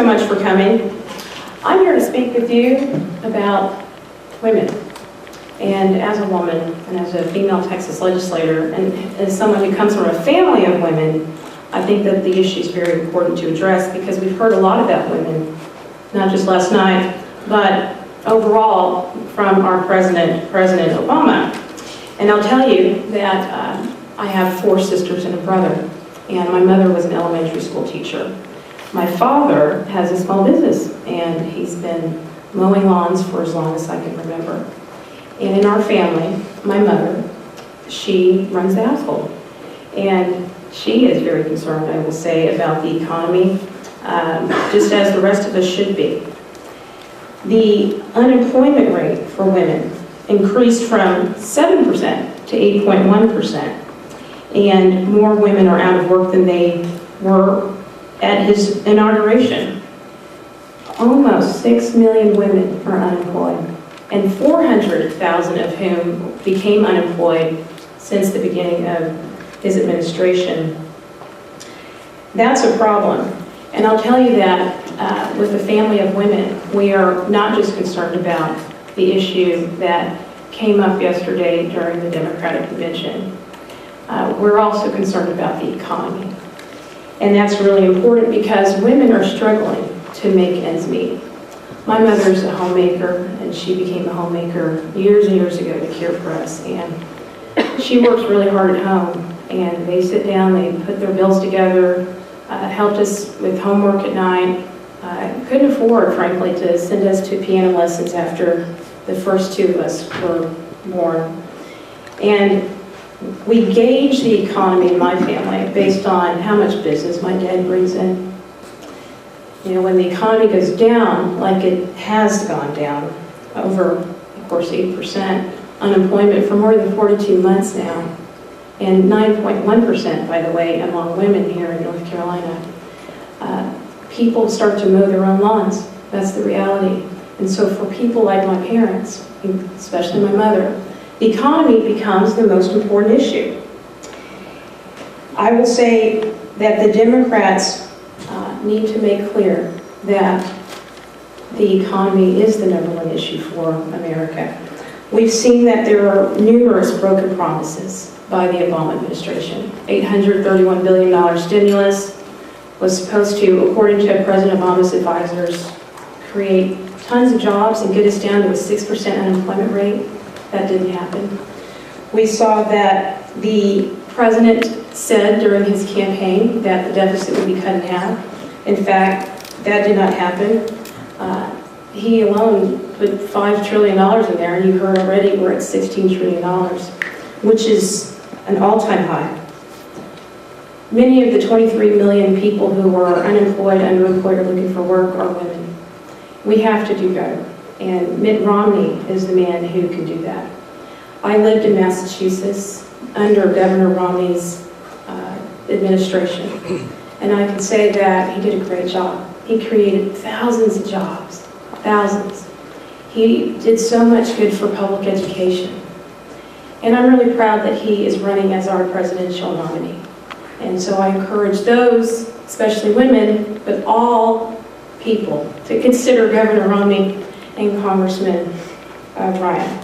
so much for coming. I'm here to speak with you about women. And as a woman, and as a female Texas legislator, and as someone who comes from a family of women, I think that the issue is very important to address because we've heard a lot about women, not just last night, but overall from our President Obama. And I'll tell you that I have 4 sisters and a brother, and my mother was an elementary school teacher. My father has a small business, and he's been mowing lawns for as long as I can remember. And in our family, my mother, she runs the household. And she is very concerned, I will say, about the economy, just as the rest of us should be. The unemployment rate for women increased from 7% to 8.1%. And more women are out of work than they were at his inauguration. Almost 6 million women are unemployed, and 400,000 of whom became unemployed since the beginning of his administration. That's a problem. And I'll tell you that with a family of women, we are not just concerned about the issue that came up yesterday during the Democratic convention. We're also concerned about the economy. And that's really important because women are struggling to make ends meet. My mother's a homemaker, and she became a homemaker years and years ago to care for us. And she works really hard at home, and they sit down, they put their bills together, helped us with homework at night. Couldn't afford, frankly, to send us to piano lessons after the first 2 of us were born. And we gauge the economy in my family based on how much business my dad brings in. You know, when the economy goes down, like it has gone down, over, of course, 8% unemployment for more than 42 months now, and 9.1%, by the way, among women here in North Carolina. People start to mow their own lawns. That's the reality. And so for people like my parents, especially my mother, the economy becomes the most important issue. I will say that the Democrats need to make clear that the economy is the #1 issue for America. We've seen that there are numerous broken promises by the Obama administration. $831 billion stimulus was supposed to, according to President Obama's advisors, create tons of jobs and get us down to a 6% unemployment rate. That didn't happen. We saw that the president said during his campaign that the deficit would be cut in half. In fact, that did not happen. He alone put $5 trillion in there, and you heard already we're at $16 trillion, which is an all-time high. Many of the 23 million people who are unemployed, underemployed, or looking for work are women. We have to do better, and Mitt Romney is the man who can do that. I lived in Massachusetts under Governor Romney's administration, and I can say that he did a great job. He created thousands of jobs, thousands. He did so much good for public education. And I'm really proud that he is running as our presidential nominee. And so I encourage those, especially women, but all people, to consider Governor Romney and Congressman Ryan.